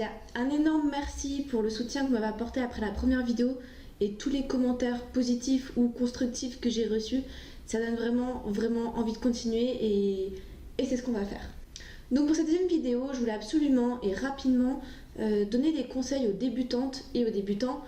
Nadia, un énorme merci pour le soutien que vous m'avez apporté après la première vidéo et tous les commentaires positifs ou constructifs que j'ai reçus. Ça donne vraiment envie de continuer et c'est ce qu'on va faire. Donc pour cette deuxième vidéo, je voulais absolument et rapidement donner des conseils aux débutantes et aux débutants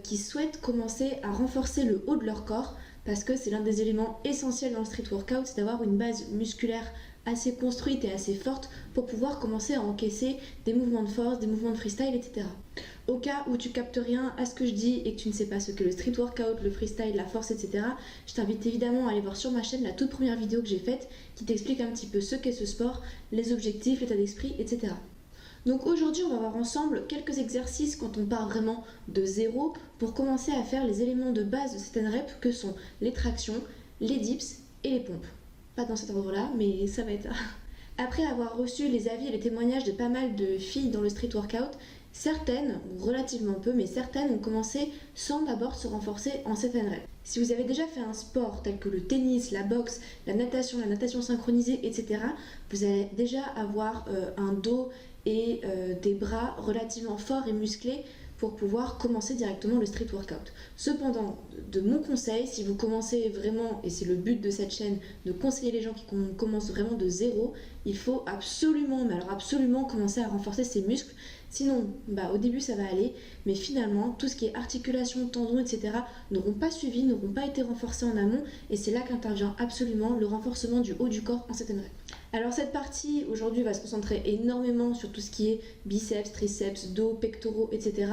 qui souhaitent commencer à renforcer le haut de leur corps parce que c'est l'un des éléments essentiels dans le street workout, c'est d'avoir une base musculaire assez construite et assez forte pour pouvoir commencer à encaisser des mouvements de force, des mouvements de freestyle, etc. Au cas où tu captes rien à ce que je dis et que tu ne sais pas ce qu'est le street workout, le freestyle, la force, etc., je t'invite évidemment à aller voir sur ma chaîne la toute première vidéo que j'ai faite qui t'explique un petit peu ce qu'est ce sport, les objectifs, l'état d'esprit, etc. Donc aujourd'hui, on va voir ensemble quelques exercices quand on part vraiment de zéro pour commencer à faire les éléments de base de certaines reps que sont les tractions, les dips et les pompes. Pas dans cet ordre-là, mais ça va être là. Après avoir reçu les avis et les témoignages de pas mal de filles dans le street workout, certaines, ou relativement peu, mais certaines ont commencé sans d'abord se renforcer en certaines reps. Si vous avez déjà fait un sport tel que le tennis, la boxe, la natation synchronisée, etc., vous allez déjà avoir un dos et des bras relativement forts et musclés pour pouvoir commencer directement le street workout. Cependant, de mon conseil, si vous commencez vraiment, et c'est le but de cette chaîne, de conseiller les gens qui commencent vraiment de zéro, il faut absolument, mais alors absolument commencer à renforcer ses muscles. Sinon, au début ça va aller, mais finalement, tout ce qui est articulation, tendons, etc. n'auront pas suivi, n'auront pas été renforcés en amont, et c'est là qu'intervient absolument le renforcement du haut du corps en certaines reps. Alors cette partie aujourd'hui va se concentrer énormément sur tout ce qui est biceps, triceps, dos, pectoraux, etc.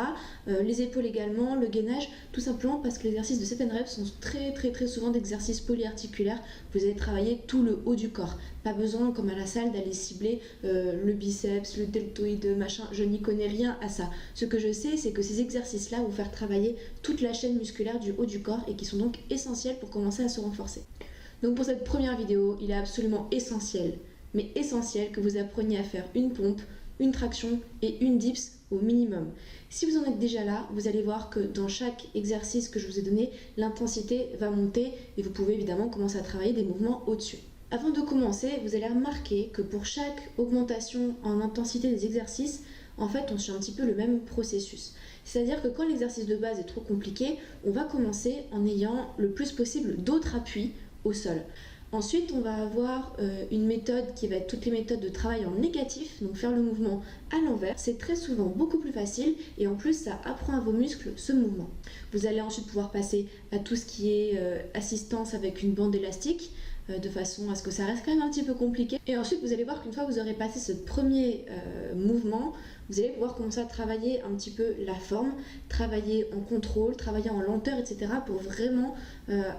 Les épaules également, le gainage, tout simplement parce que les exercices de certaines reps sont très souvent d'exercices polyarticulaires. Vous allez travailler tout le haut du corps. Pas besoin, comme à la salle, d'aller cibler le biceps, le deltoïde, machin. Je n'y connais rien à ça. Ce que je sais, c'est que ces exercices-là vont faire travailler toute la chaîne musculaire du haut du corps et qui sont donc essentiels pour commencer à se renforcer. Donc pour cette première vidéo, il est absolument essentiel, mais essentiel que vous appreniez à faire une pompe, une traction et une dips au minimum. Si vous en êtes déjà là, vous allez voir que dans chaque exercice que je vous ai donné, l'intensité va monter et vous pouvez évidemment commencer à travailler des mouvements au-dessus. Avant de commencer, vous allez remarquer que pour chaque augmentation en intensité des exercices, en fait, on suit un petit peu le même processus. C'est-à-dire que quand l'exercice de base est trop compliqué, on va commencer en ayant le plus possible d'autres appuis au sol. Ensuite, on va avoir une méthode qui va être toutes les méthodes de travail en négatif, donc faire le mouvement à l'envers. C'est très souvent beaucoup plus facile et en plus, ça apprend à vos muscles ce mouvement. Vous allez ensuite pouvoir passer à tout ce qui est assistance avec une bande élastique, de façon à ce que ça reste quand même un petit peu compliqué. Et ensuite, vous allez voir qu'une fois que vous aurez passé ce premier mouvement, vous allez pouvoir commencer à travailler un petit peu la forme, travailler en contrôle, travailler en lenteur, etc. pour vraiment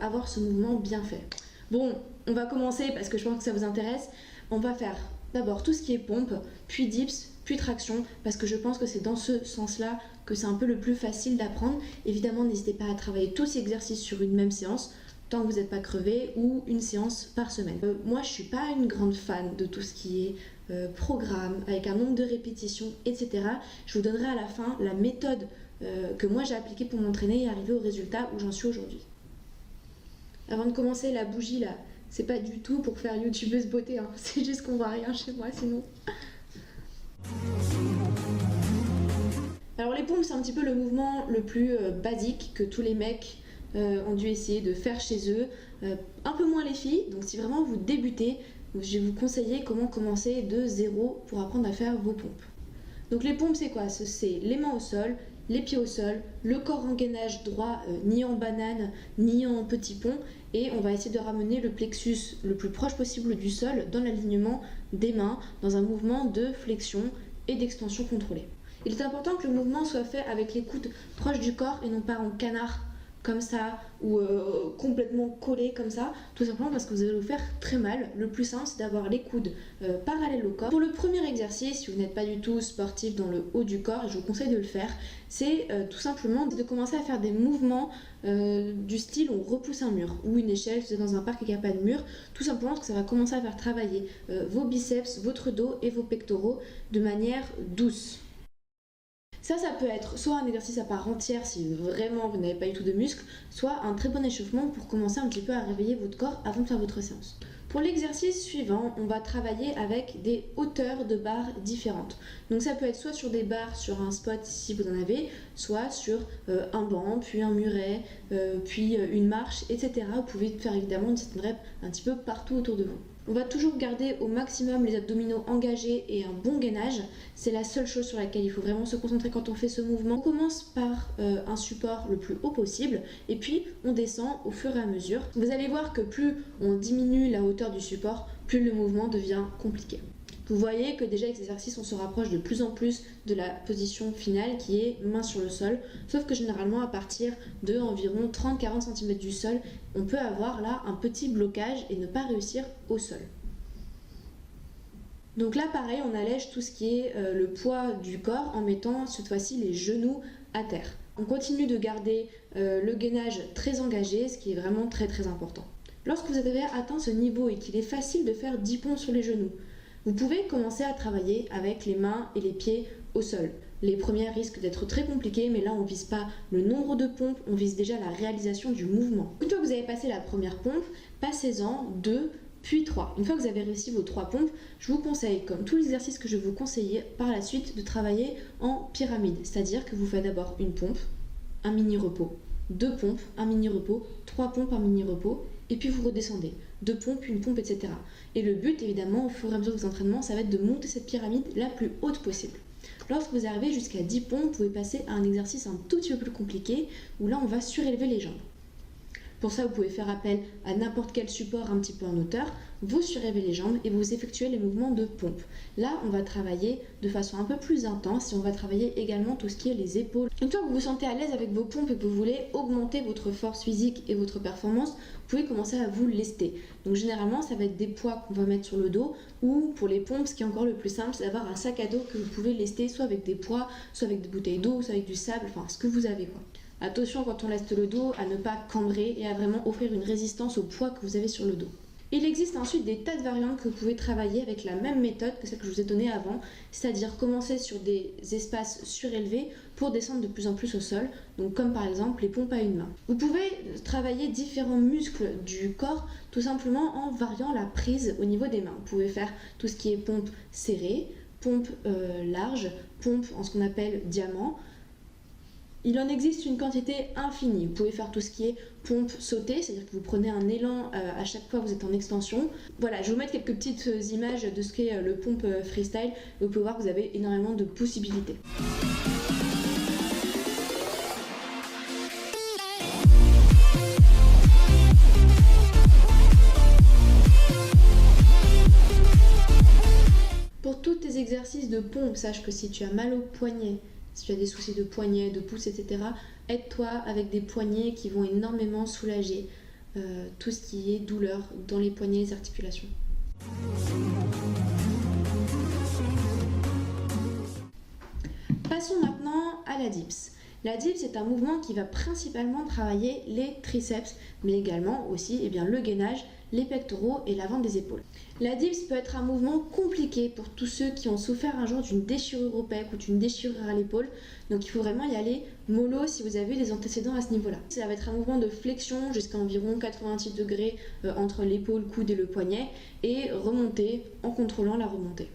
avoir ce mouvement bien fait. Bon, on va commencer parce que je pense que ça vous intéresse. On va faire d'abord tout ce qui est pompe, puis dips, puis traction, parce que je pense que c'est dans ce sens-là que c'est un peu le plus facile d'apprendre. Évidemment, n'hésitez pas à travailler tous ces exercices sur une même séance, tant que vous n'êtes pas crevé, ou une séance par semaine. Moi, je ne suis pas une grande fan de tout ce qui est programme, avec un nombre de répétitions, etc. Je vous donnerai à la fin la méthode que moi j'ai appliquée pour m'entraîner et arriver au résultat où j'en suis aujourd'hui. Avant de commencer, la bougie là, c'est pas du tout pour faire youtubeuse beauté, hein. C'est juste qu'on voit rien chez moi sinon. Alors les pompes, c'est un petit peu le mouvement le plus basique que tous les mecs ont dû essayer de faire chez eux, un peu moins les filles. Donc si vraiment vous débutez, je vais vous conseiller comment commencer de zéro pour apprendre à faire vos pompes. Donc les pompes, c'est quoi? C'est les mains au sol, les pieds au sol, le corps en gainage droit, ni en banane, ni en petit pont, et on va essayer de ramener le plexus le plus proche possible du sol dans l'alignement des mains, dans un mouvement de flexion et d'extension contrôlée. Il est important que le mouvement soit fait avec les coudes proches du corps et non pas en canard comme ça ou complètement collé comme ça, tout simplement parce que vous allez vous faire très mal. Le plus simple, c'est d'avoir les coudes parallèles au corps. Pour le premier exercice, si vous n'êtes pas du tout sportif dans le haut du corps, et je vous conseille de le faire, c'est tout simplement de commencer à faire des mouvements du style on repousse un mur ou une échelle, si vous êtes dans un parc et qu'il n'y a pas de mur, tout simplement parce que ça va commencer à faire travailler vos biceps, votre dos et vos pectoraux de manière douce. Ça peut être soit un exercice à part entière si vraiment vous n'avez pas du tout de muscles, soit un très bon échauffement pour commencer un petit peu à réveiller votre corps avant de faire votre séance. Pour l'exercice suivant, on va travailler avec des hauteurs de barres différentes. Donc ça peut être soit sur des barres sur un spot si vous en avez, soit sur un banc, puis un muret, puis une marche, etc. Vous pouvez faire évidemment une certaine rep un petit peu partout autour de vous. On va toujours garder au maximum les abdominaux engagés et un bon gainage. C'est la seule chose sur laquelle il faut vraiment se concentrer quand on fait ce mouvement. On commence par un support le plus haut possible et puis on descend au fur et à mesure. Vous allez voir que plus on diminue la hauteur du support, plus le mouvement devient compliqué. Vous voyez que déjà avec cet exercice, on se rapproche de plus en plus de la position finale qui est main sur le sol, sauf que généralement à partir de environ 30-40 cm du sol, on peut avoir là un petit blocage et ne pas réussir au sol. Donc là pareil, on allège tout ce qui est le poids du corps en mettant cette fois-ci les genoux à terre. On continue de garder le gainage très engagé, ce qui est vraiment très important. Lorsque vous avez atteint ce niveau et qu'il est facile de faire 10 pompes sur les genoux, vous pouvez commencer à travailler avec les mains et les pieds au sol. Les premières risquent d'être très compliquées, mais là on ne vise pas le nombre de pompes, on vise déjà la réalisation du mouvement. Une fois que vous avez passé la première pompe, passez-en 2, puis 3. Une fois que vous avez réussi vos 3 pompes, je vous conseille, comme tous les exercices que je vais vous conseiller par la suite, de travailler en pyramide. C'est-à-dire que vous faites d'abord une pompe, un mini-repos, 2 pompes, un mini-repos, 3 pompes, un mini-repos, et puis vous redescendez. 2 pompes, une pompe, etc. Et le but, évidemment, au fur et à mesure de vos entraînements, ça va être de monter cette pyramide la plus haute possible. Lorsque vous arrivez jusqu'à 10 pompes, vous pouvez passer à un exercice un tout petit peu plus compliqué, où là, on va surélever les jambes. Pour ça, vous pouvez faire appel à n'importe quel support un petit peu en hauteur, vous surélevez les jambes et vous effectuez les mouvements de pompe. Là, on va travailler de façon un peu plus intense et on va travailler également tout ce qui est les épaules. Une fois que vous vous sentez à l'aise avec vos pompes et que vous voulez augmenter votre force physique et votre performance, vous pouvez commencer à vous lester. Donc généralement, ça va être des poids qu'on va mettre sur le dos ou pour les pompes, ce qui est encore le plus simple, c'est d'avoir un sac à dos que vous pouvez lester soit avec des poids, soit avec des bouteilles d'eau, soit avec du sable, enfin ce que vous avez quoi. Attention quand on leste le dos à ne pas cambrer et à vraiment offrir une résistance au poids que vous avez sur le dos. Il existe ensuite des tas de variantes que vous pouvez travailler avec la même méthode que celle que je vous ai donnée avant, c'est-à-dire commencer sur des espaces surélevés pour descendre de plus en plus au sol, donc comme par exemple les pompes à une main. Vous pouvez travailler différents muscles du corps tout simplement en variant la prise au niveau des mains. Vous pouvez faire tout ce qui est pompe serrée, pompe large, pompe en ce qu'on appelle diamant. Il en existe une quantité infinie. Vous pouvez faire tout ce qui est pompe sautée, c'est-à-dire que vous prenez un élan à chaque fois que vous êtes en extension. Voilà, je vais vous mettre quelques petites images de ce qu'est le pompe freestyle. Vous pouvez voir que vous avez énormément de possibilités. Pour tous tes exercices de pompe, sache que si tu as mal au poignet, si tu as des soucis de poignet, de pouce, etc., aide-toi avec des poignets qui vont énormément soulager tout ce qui est douleur dans les poignets et les articulations. Passons maintenant à la dips. La dips est un mouvement qui va principalement travailler les triceps, mais également aussi le gainage, les pectoraux et l'avant des épaules. La dips peut être un mouvement compliqué pour tous ceux qui ont souffert un jour d'une déchirure au pec ou d'une déchirure à l'épaule. Donc il faut vraiment y aller mollo si vous avez des antécédents à ce niveau-là. Ça va être un mouvement de flexion jusqu'à environ 90 degrés entre l'épaule, coude et le poignet et remonter en contrôlant la remontée.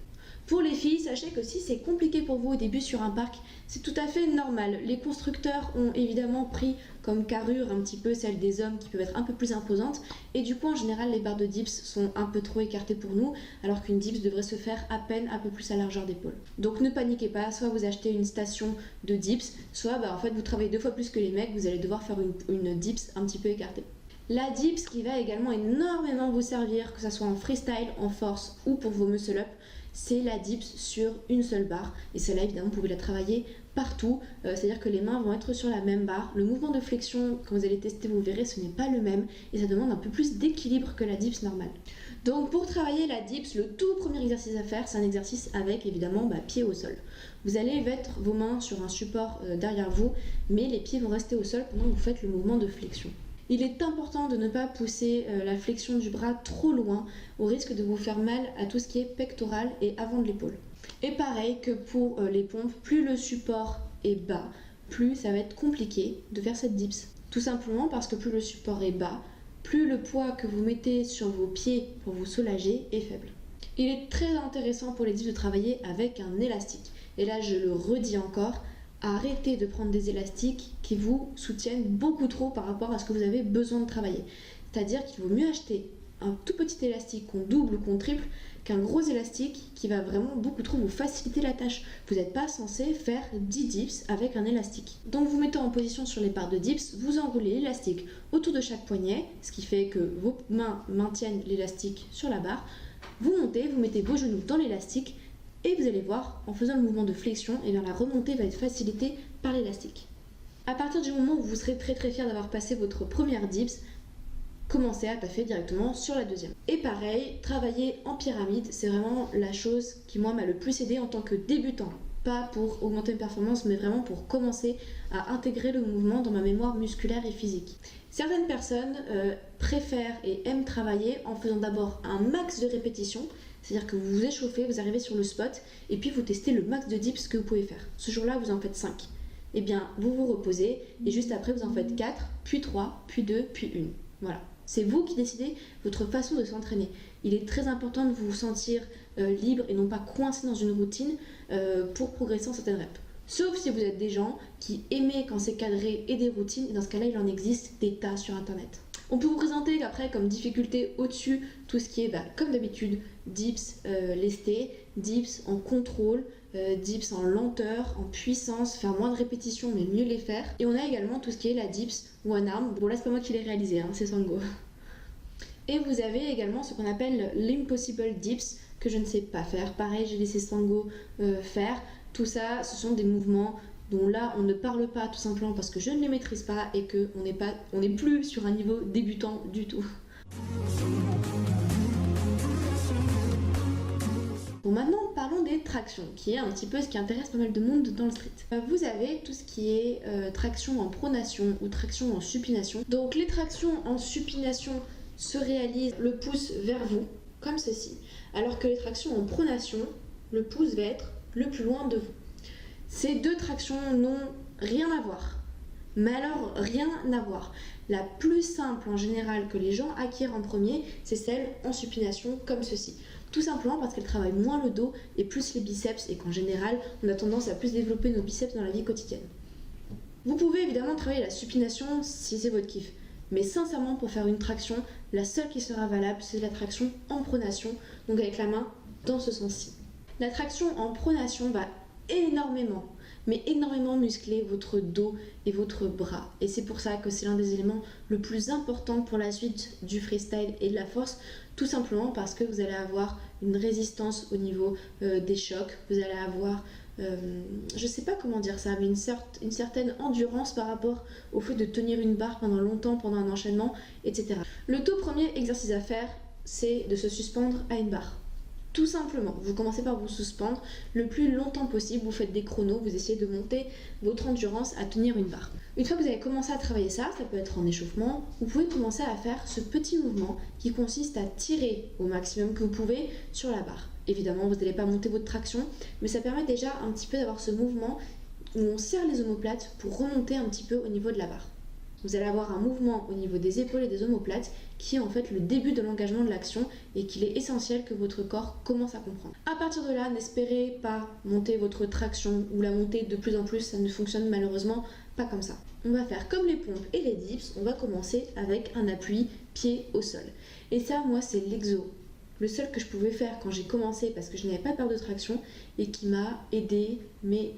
Pour les filles, sachez que si c'est compliqué pour vous au début sur un parc, c'est tout à fait normal. Les constructeurs ont évidemment pris comme carrure un petit peu celle des hommes qui peuvent être un peu plus imposantes et du coup en général les barres de dips sont un peu trop écartées pour nous alors qu'une dips devrait se faire à peine un peu plus à largeur d'épaule. Donc ne paniquez pas, soit vous achetez une station de dips, soit en fait vous travaillez 2 fois plus que les mecs, vous allez devoir faire une dips un petit peu écartée. La dips qui va également énormément vous servir, que ce soit en freestyle, en force ou pour vos muscle-up, c'est la dips sur une seule barre. Et celle-là, évidemment, vous pouvez la travailler partout. C'est-à-dire que les mains vont être sur la même barre. Le mouvement de flexion, quand vous allez tester, vous verrez, ce n'est pas le même. Et ça demande un peu plus d'équilibre que la dips normale. Donc pour travailler la dips, le tout premier exercice à faire, c'est un exercice avec, évidemment, pied au sol. Vous allez mettre vos mains sur un support derrière vous, mais les pieds vont rester au sol pendant que vous faites le mouvement de flexion. Il est important de ne pas pousser la flexion du bras trop loin au risque de vous faire mal à tout ce qui est pectoral et avant de l'épaule. Et pareil que pour les pompes, plus le support est bas, plus ça va être compliqué de faire cette dips. Tout simplement parce que plus le support est bas, plus le poids que vous mettez sur vos pieds pour vous soulager est faible. Il est très intéressant pour les dips de travailler avec un élastique. Et là, je le redis encore, arrêtez de prendre des élastiques qui vous soutiennent beaucoup trop par rapport à ce que vous avez besoin de travailler. C'est-à-dire qu'il vaut mieux acheter un tout petit élastique qu'on double ou qu'on triple qu'un gros élastique qui va vraiment beaucoup trop vous faciliter la tâche. Vous n'êtes pas censé faire 10 dips avec un élastique. Donc vous mettez en position sur les barres de dips, vous enroulez l'élastique autour de chaque poignet, ce qui fait que vos mains maintiennent l'élastique sur la barre. Vous montez, vous mettez vos genoux dans l'élastique et vous allez voir, en faisant le mouvement de flexion, et bien la remontée va être facilitée par l'élastique. À partir du moment où vous serez très fier d'avoir passé votre première dips, commencez à taffer directement sur la deuxième. Et pareil, travailler en pyramide, c'est vraiment la chose qui moi m'a le plus aidé en tant que débutant. Pas pour augmenter mes performances, mais vraiment pour commencer à intégrer le mouvement dans ma mémoire musculaire et physique. Certaines personnes préfèrent et aiment travailler en faisant d'abord un max de répétitions, c'est-à-dire que vous vous échauffez, vous arrivez sur le spot, et puis vous testez le max de dips que vous pouvez faire. Ce jour-là, vous en faites 5. Et bien, vous vous reposez, et juste après, vous en faites 4, puis 3, puis 2, puis 1. Voilà. C'est vous qui décidez votre façon de s'entraîner. Il est très important de vous sentir libre et non pas coincé dans une routine pour progresser en certaines reps. Sauf si vous êtes des gens qui aiment quand c'est cadré et des routines, et dans ce cas-là, il en existe des tas sur internet. On peut vous présenter après comme difficulté au-dessus tout ce qui est, comme d'habitude, dips lestés, dips en contrôle, dips en lenteur, en puissance, faire moins de répétitions mais mieux les faire. Et on a également tout ce qui est la dips one arm. Bon là c'est pas moi qui l'ai réalisé, c'est Sango. Et vous avez également ce qu'on appelle l'impossible dips que je ne sais pas faire. Pareil, j'ai laissé Sango faire. Tout ça, ce sont des mouvements dont là on ne parle pas tout simplement parce que je ne les maîtrise pas et qu'on n'est plus sur un niveau débutant du tout. Bon, maintenant parlons des tractions, qui est un petit peu ce qui intéresse pas mal de monde dans le street. Vous avez tout ce qui est traction en pronation ou traction en supination. Donc les tractions en supination se réalisent le pouce vers vous, comme ceci, alors que les tractions en pronation, le pouce va être le plus loin de vous. Ces deux tractions n'ont rien à voir. Mais alors, rien à voir. La plus simple en général que les gens acquièrent en premier, c'est celle en supination comme ceci. Tout simplement parce qu'elle travaille moins le dos et plus les biceps et qu'en général, on a tendance à plus développer nos biceps dans la vie quotidienne. Vous pouvez évidemment travailler la supination si c'est votre kiff. Mais sincèrement, pour faire une traction, la seule qui sera valable, c'est la traction en pronation, donc avec la main dans ce sens-ci. La traction en pronation va énormément muscler votre dos et votre bras. Et c'est pour ça que c'est l'un des éléments le plus important pour la suite du freestyle et de la force, tout simplement parce que vous allez avoir une résistance au niveau des chocs, vous allez avoir, je sais pas comment dire ça, mais une certaine endurance par rapport au fait de tenir une barre pendant longtemps, pendant un enchaînement, etc. Le tout premier exercice à faire, c'est de se suspendre à une barre. Tout simplement, vous commencez par vous suspendre le plus longtemps possible, vous faites des chronos, vous essayez de monter votre endurance à tenir une barre. Une fois que vous avez commencé à travailler ça peut être en échauffement, vous pouvez commencer à faire ce petit mouvement qui consiste à tirer au maximum que vous pouvez sur la barre. Évidemment, vous n'allez pas monter votre traction, mais ça permet déjà un petit peu d'avoir ce mouvement où on serre les omoplates pour remonter un petit peu au niveau de la barre. Vous allez avoir un mouvement au niveau des épaules et des omoplates qui est en fait le début de l'engagement de l'action et qu'il est essentiel que votre corps commence à comprendre. À partir de là, n'espérez pas monter votre traction ou la monter de plus en plus, ça ne fonctionne malheureusement pas comme ça. On va faire comme les pompes et les dips, on va commencer avec un appui pied au sol. Et ça, moi, c'est l'exo. Le seul que je pouvais faire quand j'ai commencé parce que je n'avais pas peur de traction et qui m'a aidé, mais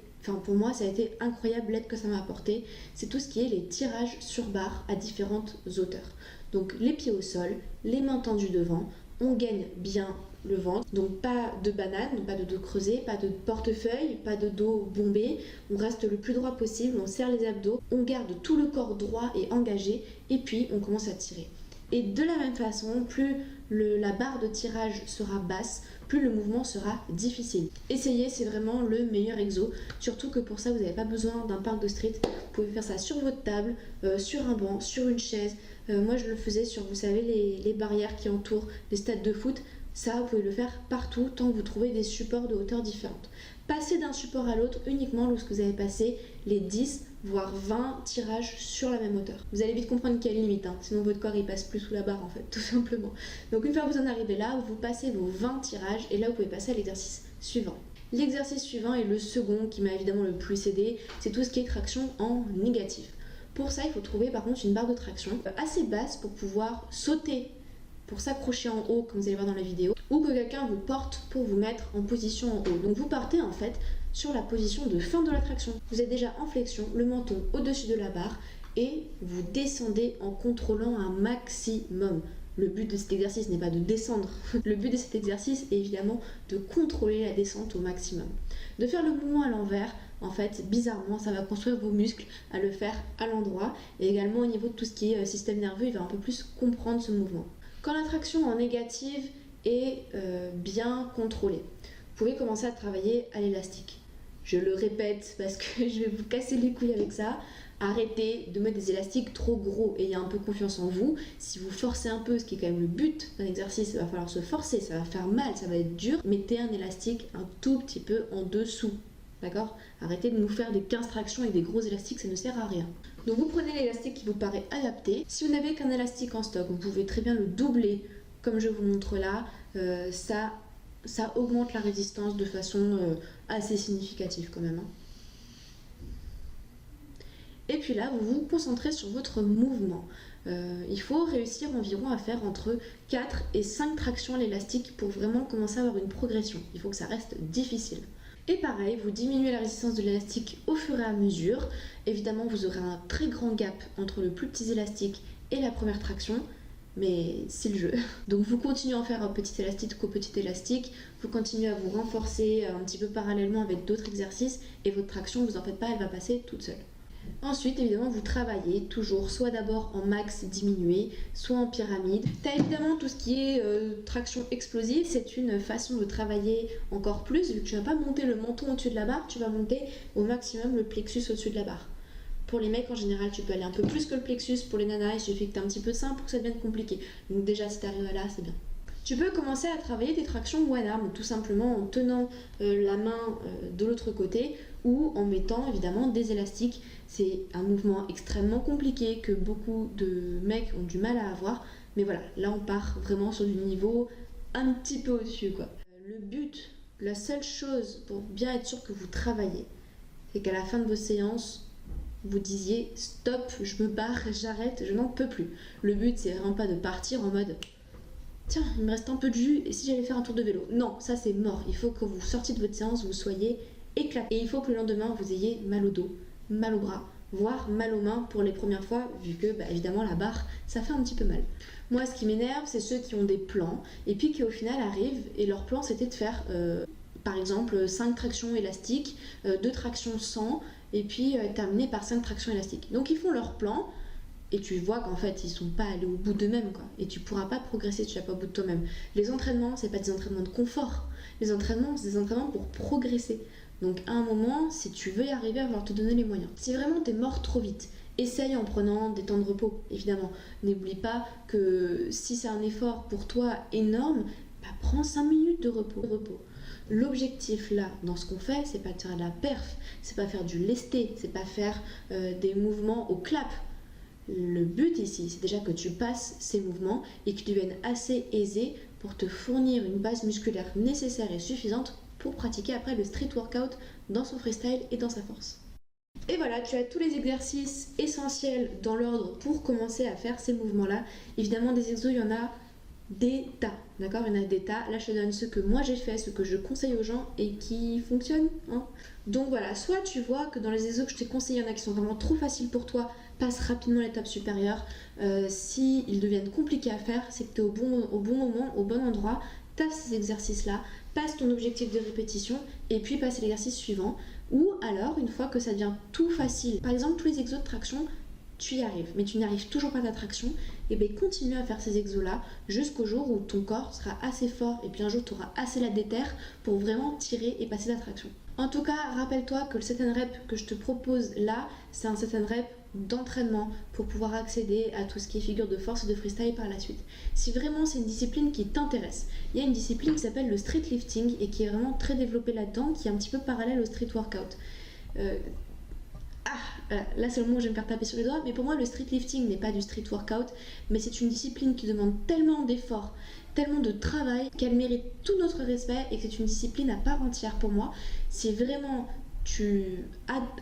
pour moi, ça a été incroyable l'aide que ça m'a apporté. C'est tout ce qui est les tirages sur barre à différentes hauteurs. Donc les pieds au sol, les mains tendues devant, on gagne bien le ventre. Donc pas de banane, pas de dos creusé, pas de portefeuille, pas de dos bombé. On reste le plus droit possible, on serre les abdos, on garde tout le corps droit et engagé et puis on commence à tirer. Et de la même façon, plus la barre de tirage sera basse, plus le mouvement sera difficile. Essayez, c'est vraiment le meilleur exo, surtout que pour ça vous n'avez pas besoin d'un parc de street, vous pouvez faire ça sur votre table, sur un banc, sur une chaise. Moi je le faisais sur, vous savez, les barrières qui entourent les stades de foot. Ça, vous pouvez le faire partout tant que vous trouvez des supports de hauteur différentes. Passez d'un support à l'autre uniquement lorsque vous avez passé les 10 voire 20 tirages sur la même hauteur. Vous allez vite comprendre qu'il y a une limite, hein, sinon votre corps il passe plus sous la barre en fait, tout simplement. Donc une fois que vous en arrivez là, vous passez vos 20 tirages et là vous pouvez passer à l'exercice suivant. L'exercice suivant est le second qui m'a évidemment le plus aidé, c'est tout ce qui est traction en négatif. Pour ça, il faut trouver par contre une barre de traction assez basse pour pouvoir sauter, pour s'accrocher en haut comme vous allez voir dans la vidéo, ou que quelqu'un vous porte pour vous mettre en position en haut. Donc vous partez en fait sur la position de fin de la traction. Vous êtes déjà en flexion, le menton au-dessus de la barre et vous descendez en contrôlant un maximum. Le but de cet exercice n'est pas de descendre. Le but de cet exercice est évidemment de contrôler la descente au maximum. De faire le mouvement à l'envers, en fait, bizarrement, ça va construire vos muscles à le faire à l'endroit. Et également au niveau de tout ce qui est système nerveux, il va un peu plus comprendre ce mouvement. Quand la traction en négative est bien contrôlée, vous pouvez commencer à travailler à l'élastique. Je le répète parce que je vais vous casser les couilles avec ça. Arrêtez de mettre des élastiques trop gros, ayez un peu confiance en vous. Si vous forcez un peu, ce qui est quand même le but d'un exercice, il va falloir se forcer, ça va faire mal, ça va être dur. Mettez un élastique un tout petit peu en dessous, d'accord? Arrêtez de nous faire des 15 tractions avec des gros élastiques, ça ne sert à rien. Donc vous prenez l'élastique qui vous paraît adapté. Si vous n'avez qu'un élastique en stock, vous pouvez très bien le doubler, comme je vous montre là. Ça augmente la résistance de façon assez significative quand même, hein. Et puis là, vous vous concentrez sur votre mouvement. Il faut réussir environ à faire entre 4 et 5 tractions à l'élastique pour vraiment commencer à avoir une progression. Il faut que ça reste difficile. Et pareil, vous diminuez la résistance de l'élastique au fur et à mesure. Évidemment, vous aurez un très grand gap entre le plus petit élastique et la première traction, mais c'est le jeu. Donc vous continuez à en faire un petit élastique au petit élastique, vous continuez à vous renforcer un petit peu parallèlement avec d'autres exercices et votre traction, vous en faites pas, elle va passer toute seule. Ensuite, évidemment, vous travaillez toujours soit d'abord en max diminué, soit en pyramide. Tu as évidemment tout ce qui est traction explosive, c'est une façon de travailler encore plus, vu que tu ne vas pas monter le menton au-dessus de la barre, tu vas monter au maximum le plexus au-dessus de la barre. Pour les mecs, en général, tu peux aller un peu plus que le plexus. Pour les nanas, il suffit que tu aies un petit peu de sein pour que ça devienne compliqué. Donc déjà, si tu arrives à là, c'est bien. Tu peux commencer à travailler tes tractions one arm, tout simplement en tenant la main de l'autre côté ou en mettant évidemment des élastiques. C'est un mouvement extrêmement compliqué que beaucoup de mecs ont du mal à avoir. Mais voilà, là on part vraiment sur du niveau un petit peu au-dessus, quoi. Le but, la seule chose pour bien être sûr que vous travaillez, c'est qu'à la fin de vos séances, vous disiez stop, je me barre, j'arrête, je n'en peux plus. Le but, c'est vraiment pas de partir en mode tiens, il me reste un peu de jus et si j'allais faire un tour de vélo. Non, ça c'est mort. Il faut que vous sortiez de votre séance, vous soyez éclaté. Et il faut que le lendemain, vous ayez mal au dos, mal au bras, voire mal aux mains pour les premières fois, vu que évidemment la barre, ça fait un petit peu mal. Moi, ce qui m'énerve, c'est ceux qui ont des plans et puis qui au final arrivent et leur plan c'était de faire par exemple 5 tractions élastiques, 2 tractions sans et puis terminer par 5 tractions élastiques. Donc ils font leur plan. Et tu vois qu'en fait, ils sont pas allés au bout d'eux-mêmes, quoi. Et tu pourras pas progresser si tu vas pas au bout de toi-même. Les entraînements, c'est pas des entraînements de confort. Les entraînements, c'est des entraînements pour progresser. Donc à un moment, si tu veux y arriver, il va falloir te donner les moyens. Si vraiment t'es mort trop vite, essaye en prenant des temps de repos, évidemment. N'oublie pas que si c'est un effort pour toi énorme, prends 5 minutes de repos. L'objectif là, dans ce qu'on fait, c'est pas de faire de la perf, c'est pas faire du lesté, c'est pas faire des mouvements au clap. Le but ici, c'est déjà que tu passes ces mouvements et qu'ils deviennent assez aisés pour te fournir une base musculaire nécessaire et suffisante pour pratiquer après le street workout dans son freestyle et dans sa force. Et voilà, tu as tous les exercices essentiels dans l'ordre pour commencer à faire ces mouvements-là. Évidemment, des exos, il y en a des tas, d'accord? Il y en a des tas. Là, je te donne ceux que moi j'ai fait, ceux que je conseille aux gens et qui fonctionnent, hein. Donc voilà, soit tu vois que dans les exos que je t'ai conseillé, il y en a qui sont vraiment trop faciles pour toi, passe rapidement l'étape supérieure. Si ils deviennent compliqués à faire, c'est que tu es au bon moment, au bon endroit, taffe ces exercices-là, passe ton objectif de répétition et puis passe l'exercice suivant. Ou alors, une fois que ça devient tout facile, par exemple tous les exos de traction, tu y arrives, mais tu n'arrives toujours pas à ta traction, et bien continue à faire ces exos-là jusqu'au jour où ton corps sera assez fort et puis un jour tu auras assez la déterre pour vraiment tirer et passer ta traction. En tout cas, rappelle-toi que le set and rep que je te propose là, c'est un set and rep d'entraînement pour pouvoir accéder à tout ce qui est figure de force et de freestyle par la suite. Si vraiment c'est une discipline qui t'intéresse, il y a une discipline qui s'appelle le street lifting et qui est vraiment très développée là-dedans, qui est un petit peu parallèle au street workout. Voilà, là c'est le moment où je vais me faire taper sur les doigts, mais pour moi le street lifting n'est pas du street workout, mais c'est une discipline qui demande tellement d'efforts, tellement de travail, qu'elle mérite tout notre respect et que c'est une discipline à part entière pour moi. Si vraiment tu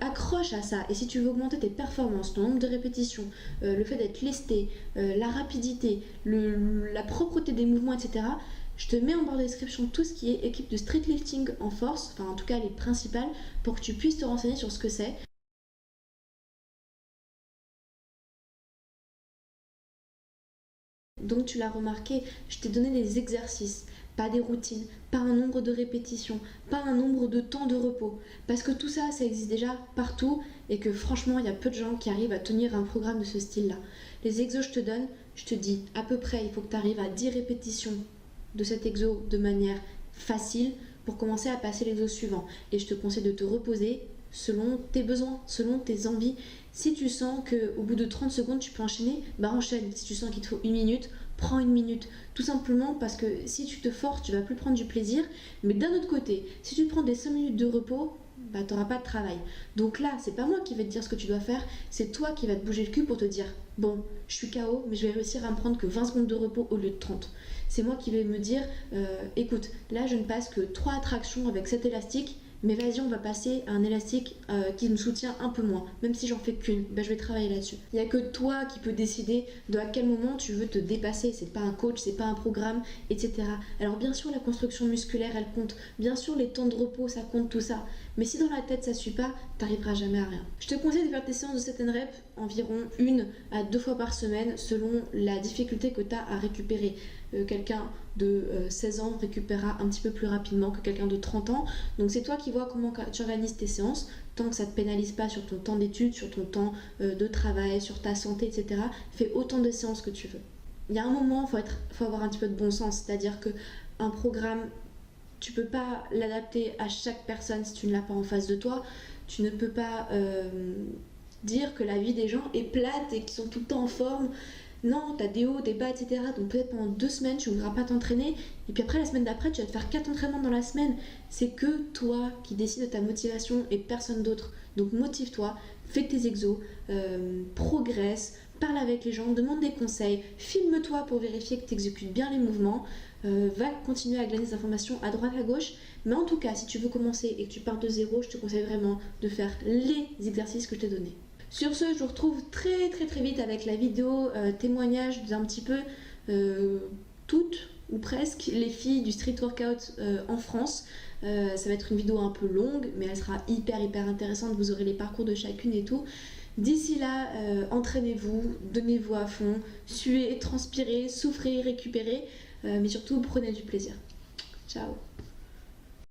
accroches à ça et si tu veux augmenter tes performances, ton nombre de répétitions, le fait d'être lesté, la rapidité, la propreté des mouvements, etc., je te mets en barre de description tout ce qui est équipe de street lifting en force, enfin en tout cas les principales, pour que tu puisses te renseigner sur ce que c'est. Donc tu l'as remarqué, je t'ai donné des exercices, pas des routines, pas un nombre de répétitions, pas un nombre de temps de repos. Parce que tout ça, ça existe déjà partout et que franchement, il y a peu de gens qui arrivent à tenir un programme de ce style-là. Les exos je te donne, je te dis à peu près, il faut que tu arrives à 10 répétitions de cet exo de manière facile pour commencer à passer l'exo suivant. Et je te conseille de te reposer selon tes besoins, selon tes envies. Si tu sens qu'au bout de 30 secondes tu peux enchaîner, bah enchaîne. Si tu sens qu'il te faut une minute, prends une minute. Tout simplement parce que si tu te forces, tu vas plus prendre du plaisir. Mais d'un autre côté, si tu te prends des 5 minutes de repos, bah t'auras pas de travail. Donc là, c'est pas moi qui vais te dire ce que tu dois faire, c'est toi qui vas te bouger le cul pour te dire bon, je suis KO, mais je vais réussir à me prendre que 20 secondes de repos au lieu de 30. C'est moi qui vais me dire écoute, là je ne passe que 3 tractions avec cet élastique, mais vas-y, on va passer à un élastique qui me soutient un peu moins. Même si j'en fais qu'une, ben, je vais travailler là-dessus. Il n'y a que toi qui peux décider de à quel moment tu veux te dépasser. C'est pas un coach, c'est pas un programme, etc. Alors bien sûr, la construction musculaire, elle compte. Bien sûr, les temps de repos, ça compte, tout ça. Mais si dans la tête, ça suit pas, t'arriveras jamais à rien. Je te conseille de faire tes séances de set and rep environ 1 à 2 fois par semaine selon la difficulté que tu as à récupérer. Quelqu'un de 16 ans récupérera un petit peu plus rapidement que quelqu'un de 30 ans. Donc c'est toi qui vois comment tu organises tes séances, tant que ça ne te pénalise pas sur ton temps d'études, sur ton temps de travail, sur ta santé, etc. Fais autant de séances que tu veux. Il y a un moment, faut avoir un petit peu de bon sens, c'est-à-dire qu'un programme, tu peux pas l'adapter à chaque personne si tu ne l'as pas en face de toi. Tu ne peux pas dire que la vie des gens est plate et qu'ils sont tout le temps en forme. Non, t'as des hauts, des bas, etc. Donc peut-être pendant 2 semaines, tu ne voudras pas t'entraîner. Et puis après, la semaine d'après, tu vas te faire 4 entraînements dans la semaine. C'est que toi qui décides de ta motivation et personne d'autre. Donc motive-toi, fais tes exos, progresse, parle avec les gens, demande des conseils, filme-toi pour vérifier que tu exécutes bien les mouvements. Va continuer à glaner des informations à droite à gauche, mais en tout cas si tu veux commencer et que tu pars de zéro, je te conseille vraiment de faire les exercices que je t'ai donnés. Sur ce, je vous retrouve très vite avec la vidéo témoignage d'un petit peu toutes ou presque les filles du street workout en France. Ça va être une vidéo un peu longue, mais elle sera hyper intéressante, vous aurez les parcours de chacune et tout. D'ici là, entraînez-vous, donnez-vous à fond, suez, transpirez, souffrez, récupérez, mais surtout prenez du plaisir. Ciao.